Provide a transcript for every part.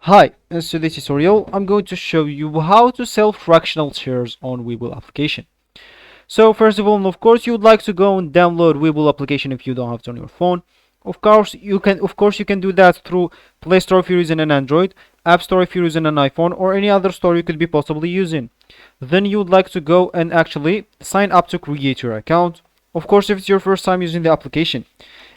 Hi, in today's tutorial, I'm going to show you how to sell fractional shares on Webull application. So first of all, of course, you would like to go and download Webull application if you don't have it on your phone. Of course, you can do that through Play Store if you're using an Android, App Store if you're using an iPhone, or any other store you could be possibly using. Then you would like to go and actually sign up to create your account. Of course, if it's your first time using the application.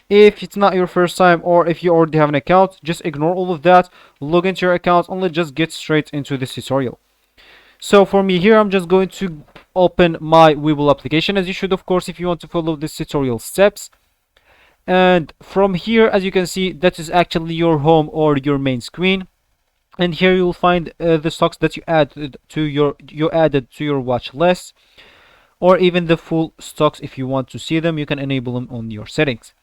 If it's not your first time or if you already have an account, just ignore all of that, log into your account, and let's just get straight into this tutorial. So for me here, I'm just going to open my Webull application, as you should, of course, if you want to follow this tutorial steps. And from here, as you can see, that is actually your home or your main screen. And here you'll find the stocks that you added to your watch list, or even the full stocks. If you want to see them, you can enable them on your settings.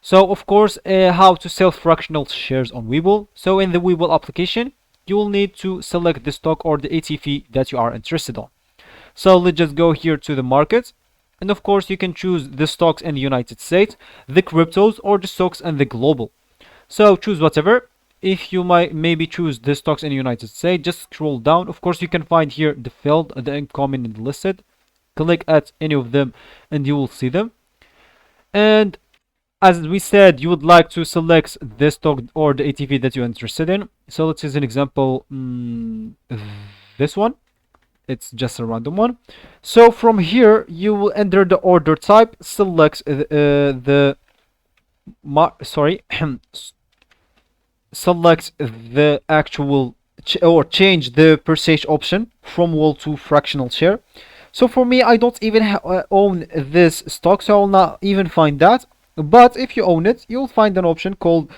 So of course, how to sell fractional shares on Webull. So in the Webull application, you will need to select the stock or the ETF that you are interested on. So let's just go here to the market. And of course, you can choose the stocks in the United States, the cryptos, or the stocks and the global. So choose whatever. If you might maybe choose the stocks in the United States, just scroll down. Of course, you can find here the field, the incoming and listed. Click at any of them and you will see them. And as we said, you would like to select the stock or the ETF that you're interested in. So let's use an example, this one. It's just a random one. So from here, you will enter the order type, select select the actual or change the percentage option from whole to fractional share. So for me, I don't even own this stock, so I will not even find that. But if you own it, you'll find an option called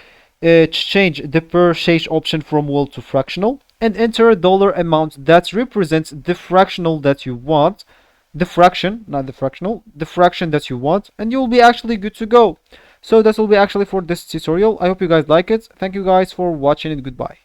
change the percentage option from whole to fractional, and enter a dollar amount that represents the fractional that you want, the fraction, not the fractional, the fraction that you want, and you'll be actually good to go. So that will be actually for this tutorial. I hope you guys like it. Thank you guys for watching, and goodbye.